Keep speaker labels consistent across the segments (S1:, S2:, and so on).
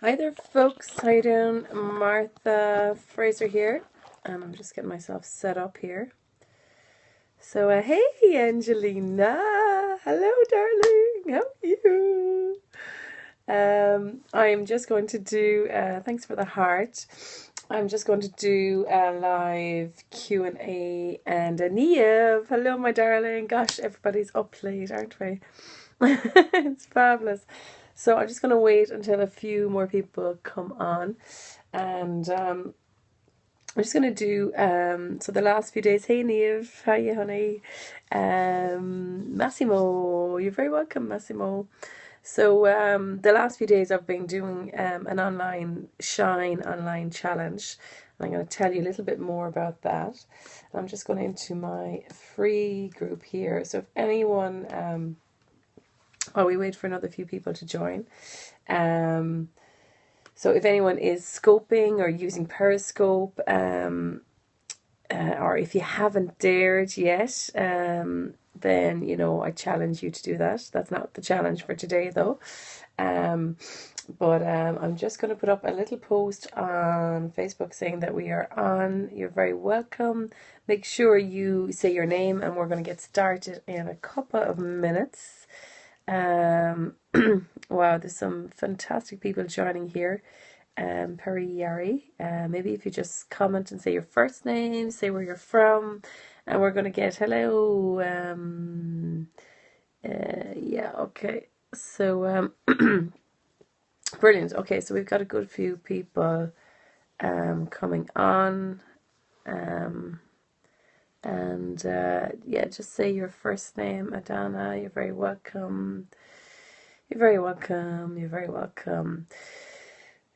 S1: Hi there, folks. How you doing? Martha Fraser here, and I'm just getting myself set up here. So, hey, Angelina. Hello, darling. How are you? I'm just going to do. Thanks for the heart. I'm just going to do a live Q&A and a Neve. Hello, my darling. Gosh, everybody's up late, aren't we? It's fabulous. So I'm just going to wait until a few more people come on. And I'm just going to do, so the last few days, hey Neve, how you honey? Massimo, you're very welcome, Massimo. So the last few days I've been doing an online Shine online challenge. And I'm going to tell you a little bit more about that. I'm just going into my free group here. So if anyone, while we wait for another few people to join, so if anyone is scoping or using Periscope, or if you haven't dared yet, then, you know, I challenge you to do that. That's not the challenge for today, though. But I'm just going to put up a little post on Facebook saying that we are on. You're very welcome. Make sure you say your name, and we're going to get started in a couple of minutes. Wow, there's some fantastic people joining here. Perry Yari. Maybe if you just comment and say your first name, say where you're from, and we're going to get hello. Yeah, okay. So, brilliant. Okay, so we've got a good few people coming on. And yeah, just say your first name, Adana. You're very welcome. You're very welcome. You're very welcome.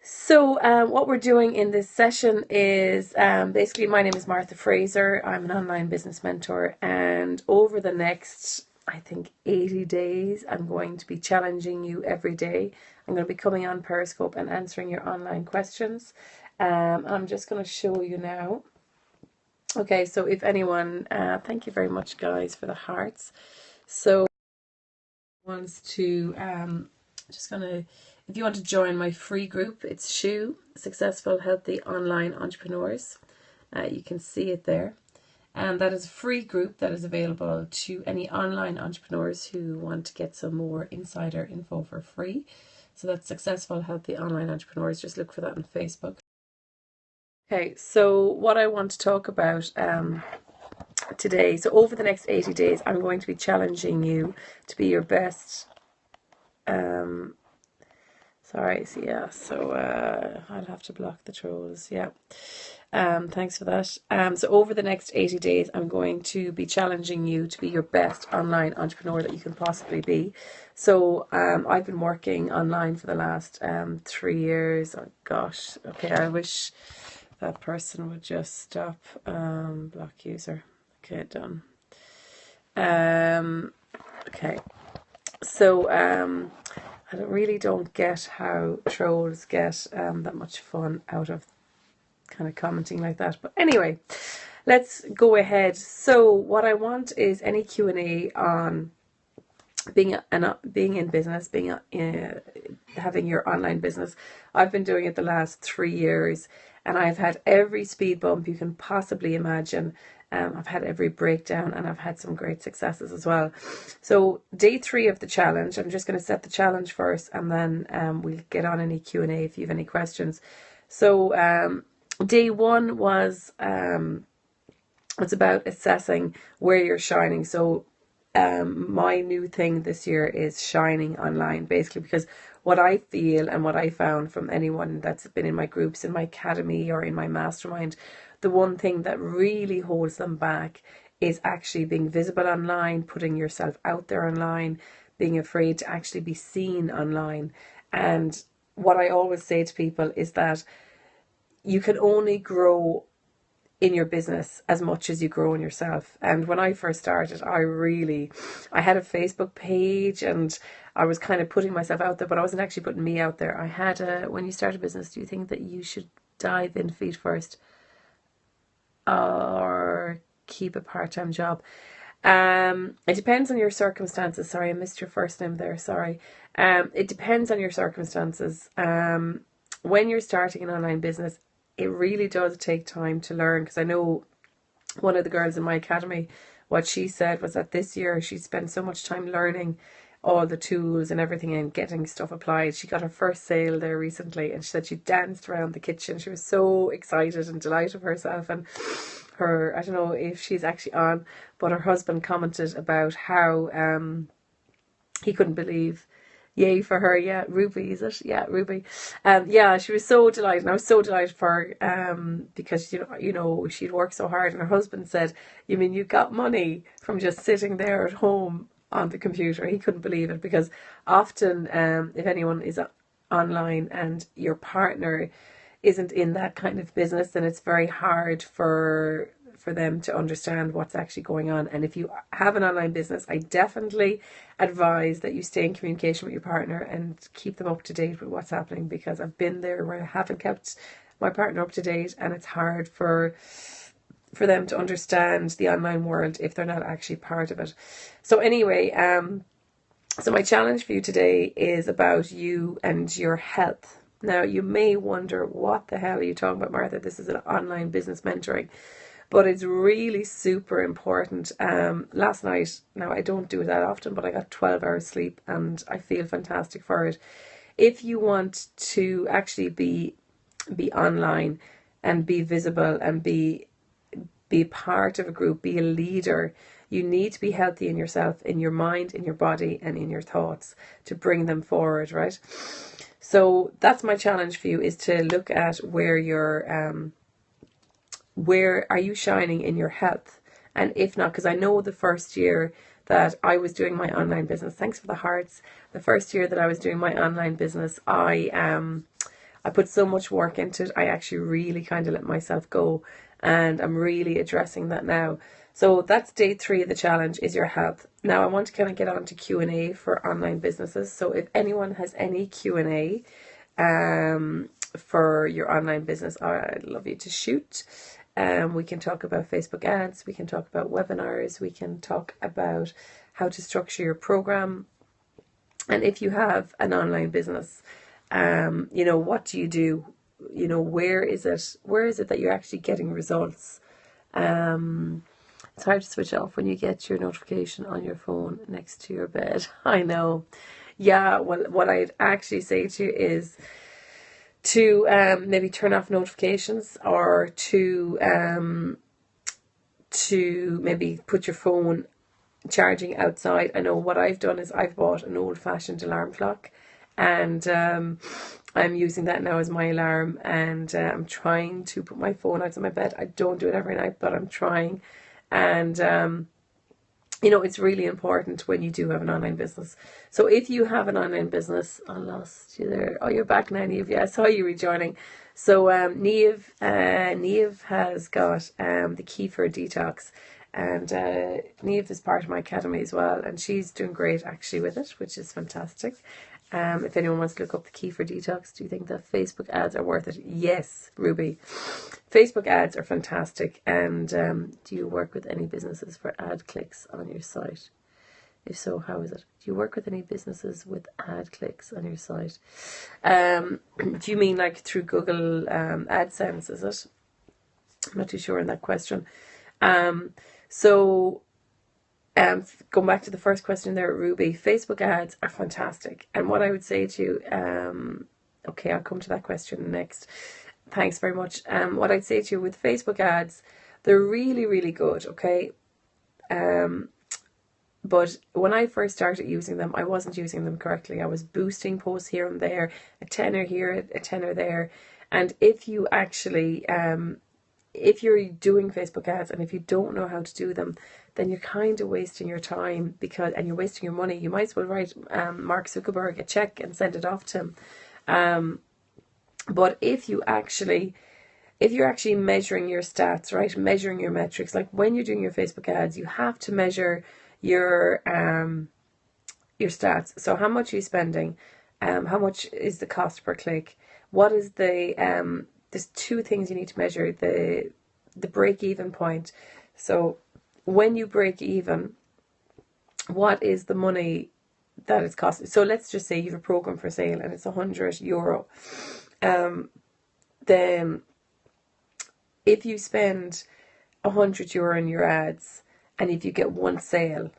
S1: So what we're doing in this session is basically, my name is Martha Fraser. I'm an online business mentor, and over the next, I think, 80 days, I'm going to be challenging you every day. I'm going to be coming on Periscope and answering your online questions. I'm just going to show you now. Okay, so if anyone, thank you very much, guys, for the hearts. So wants to just gonna, if you want to join my free group, it's SHOE, Successful Healthy Online Entrepreneurs. You can see it there, and that is a free group that is available to any online entrepreneurs who want to get some more insider info for free. So that's Successful Healthy Online Entrepreneurs. Just look for that on Facebook. Okay, so what I want to talk about today, so over the next 80 days, I'm going to be challenging you to be your best. Sorry, so yeah, so I'll have to block the trolls, yeah. Thanks for that. So over the next 80 days, I'm going to be challenging you to be your best online entrepreneur that you can possibly be. So I've been working online for the last 3 years. Oh gosh, okay, I wish that person would just stop. Block user. Okay, done. Okay, so I really don't get how trolls get that much fun out of kind of commenting like that. But anyway, let's go ahead. So what I want is any Q&A on being in business, having your online business. I've been doing it the last 3 years, and I've had every speed bump you can possibly imagine. I've had every breakdown, and I've had some great successes as well. So day 3 of the challenge, I'm just going to set the challenge first, and then we'll get on any Q&A if you have any questions. So day 1 was it's about assessing where you're shining. So my new thing this year is shining online, basically, because what I feel and what I found from anyone that's been in my groups, in my academy, or in my mastermind, the one thing that really holds them back is actually being visible online, putting yourself out there online, being afraid to actually be seen online. And what I always say to people is that you can only grow in your business as much as you grow in yourself. And when I first started, I had a Facebook page, and I was kind of putting myself out there, but I wasn't actually putting me out there. I had when you start a business, do you think that you should dive in feet first or keep a part-time job? It depends on your circumstances. Sorry, I missed your first name there. Sorry. It depends on your circumstances. when you're starting an online business, it really does take time to learn. Because I know one of the girls in my academy, what she said was that this year she spent so much time learning all the tools and everything and getting stuff applied. She got her first sale there recently, and she said she danced around the kitchen. She was so excited and delighted with herself. And her, I don't know if she's actually on, but her husband commented about how he couldn't believe, yay for her, yeah, Ruby, is it? Yeah, Ruby. Yeah, she was so delighted, and I was so delighted for her, because she'd worked so hard, and her husband said, "You mean you got money from just sitting there at home on the computer?" He couldn't believe it, because often, if anyone is online and your partner isn't in that kind of business, then it's very hard for them to understand what's actually going on. And if you have an online business, I definitely advise that you stay in communication with your partner and keep them up to date with what's happening, because I've been there where I haven't kept my partner up to date, and it's hard for them to understand the online world if they're not actually part of it. So anyway, so my challenge for you today is about you and your health. Now, you may wonder, what the hell are you talking about, Martha? This is an online business mentoring. But it's really super important. Last night, now I don't do it that often, but I got 12 hours sleep and I feel fantastic for it. If you want to actually be online and be visible and be part of a group, be a leader, you need to be healthy in yourself, in your mind, in your body, and in your thoughts to bring them forward, right? So that's my challenge for you, is to look at where are you shining in your health? And if not, because I know the first year that I was doing my online business, thanks for the hearts, the first year that I was doing my online business, I put so much work into it. I actually really kind of let myself go, and I'm really addressing that now. So that's day 3 of the challenge, is your health. Now I want to kind of get on to Q&A for online businesses. So if anyone has any Q&A for your online business, I'd love you to shoot. We can talk about Facebook ads, we can talk about webinars, we can talk about how to structure your program. And if you have an online business, what do you do? Where is it that you're actually getting results? It's hard to switch off when you get your notification on your phone next to your bed. I know. Yeah, well, what I'd actually say to you is to maybe turn off notifications, or to maybe put your phone charging outside. I know what I've done is I've bought an old-fashioned alarm clock, and I'm using that now as my alarm, and I'm trying to put my phone outside my bed. I don't do it every night, but I'm trying. And it's really important when you do have an online business. So if you have an online business, I lost you there. Oh, you're back now, Neve. Yeah, I saw you rejoining. So Neve has got the key for a detox. And Neve is part of my academy as well. And she's doing great actually with it, which is fantastic. If anyone wants to look up the key for detox, do you think that Facebook ads are worth it? Yes, Ruby. Facebook ads are fantastic. And do you work with any businesses for ad clicks on your site? If so, how is it? Do you work with any businesses with ad clicks on your site? Do you mean like through Google AdSense, is it? I'm not too sure on that question. Going back to the first question there, Ruby, Facebook ads are fantastic. And what I would say to you, okay, I'll come to that question next. Thanks very much. What I'd say to you with Facebook ads, they're really, really good, okay? But when I first started using them, I wasn't using them correctly. I was boosting posts here and there, a tenner here, a tenner there. And if you actually, if you're doing Facebook ads and if you don't know how to do them, then you're kind of wasting your time, and you're wasting your money. You might as well write Mark Zuckerberg a check and send it off to him. But if you're actually measuring your stats, right, measuring your metrics, like when you're doing your Facebook ads, you have to measure your stats. So how much are you spending? How much is the cost per click? What is the there's 2 things you need to measure: the break-even point. So when you break even, what is the money that it's costing? So let's just say you have a program for sale and it's €100, then if you spend €100 in your ads, and if you get one sale,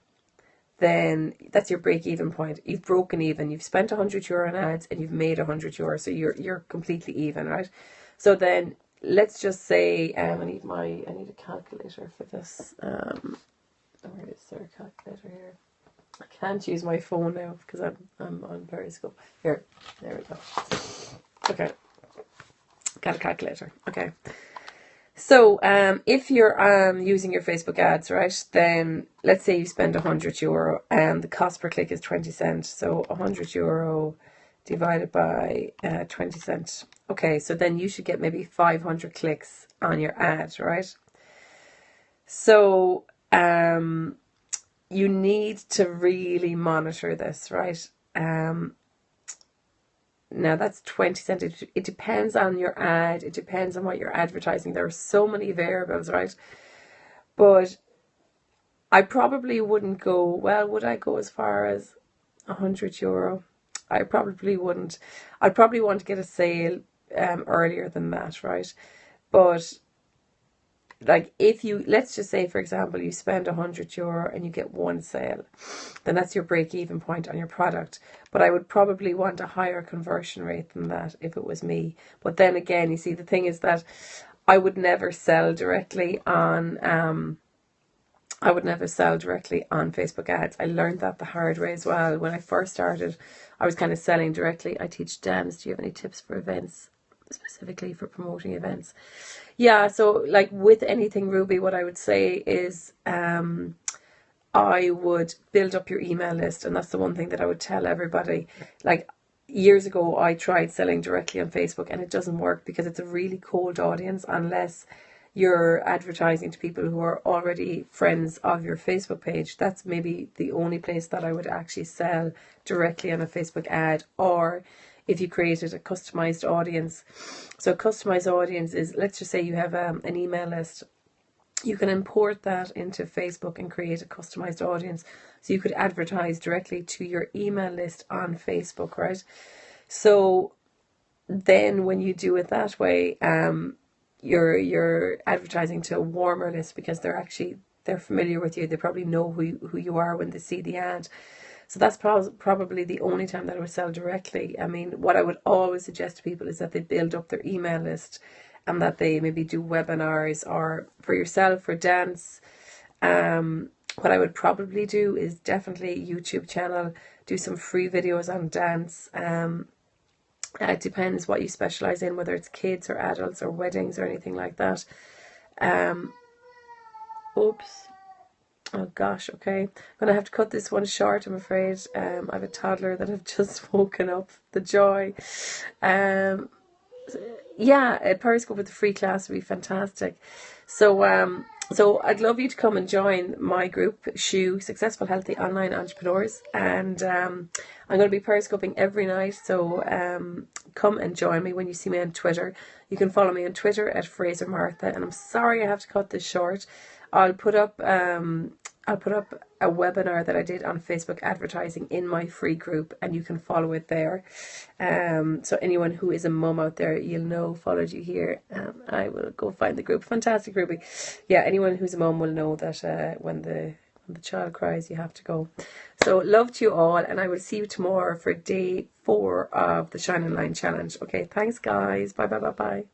S1: then that's your break-even point. You've broken even. You've spent €100 on ads and you've made €100, so you're completely even, right? So then let's just say I need a calculator for this. Where is there a calculator here? I can't use my phone now because I'm on Periscope. Here, there we go. Okay, got a calculator. Okay. So if you're using your Facebook ads, right, then let's say you spend €100 and the cost per click is 20 cents. So €100 divided by 20 cents. Okay, so then you should get maybe 500 clicks on your ad, right? So you need to really monitor this, right? Now that's 20 cents. It depends on your ad. It depends on what you're advertising. There are so many variables, right? But I probably wouldn't go, well, would I go as far as €100? I probably wouldn't. I'd probably want to get a sale earlier than that, right? But like if you, let's just say, for example, you spend €100 and you get one sale, then that's your break-even point on your product. But I would probably want a higher conversion rate than that if it was me. But then again, you see, the thing is that I would never sell directly on Facebook ads. I learned that the hard way as well. When I first started, I was kind of selling directly. I teach dance. Do you have any tips for events, specifically for promoting events? Yeah, so like with anything, Ruby, what I would say is I would build up your email list. And that's the one thing that I would tell everybody. Like years ago, I tried selling directly on Facebook and it doesn't work because it's a really cold audience unless you're advertising to people who are already friends of your Facebook page. That's maybe the only place that I would actually sell directly on a Facebook ad, or if you created a customized audience. So a customized audience is, let's just say you have an email list. You can import that into Facebook and create a customized audience. So you could advertise directly to your email list on Facebook, right? So then when you do it that way, you're advertising to a warmer list because they're familiar with you. They probably know who you are when they see the ad. So that's probably the only time that I would sell directly. I mean, what I would always suggest to people is that they build up their email list and that they maybe do webinars, or for yourself, for dance. What I would probably do is definitely YouTube channel, do some free videos on dance. It depends what you specialize in, whether it's kids or adults or weddings or anything like that. Oops. Oh gosh, okay. I'm going to have to cut this one short, I'm afraid. I have a toddler that I've just woken up. The joy. Yeah, a Periscope with a free class would be fantastic. So I'd love you to come and join my group, SHOE, Successful Healthy Online Entrepreneurs. And I'm going to be Periscoping every night. So come and join me when you see me on Twitter. You can follow me on Twitter at Fraser Martha. And I'm sorry I have to cut this short. I'll put up a webinar that I did on Facebook advertising in my free group, and you can follow it there. So anyone who is a mum out there, you'll know, followed you here. I will go find the group. Fantastic, Ruby. Yeah, anyone who's a mum will know that when the child cries, you have to go. So love to you all, and I will see you tomorrow for day 4 of the Shine and Line Challenge. Okay, thanks guys. Bye, bye, bye, bye.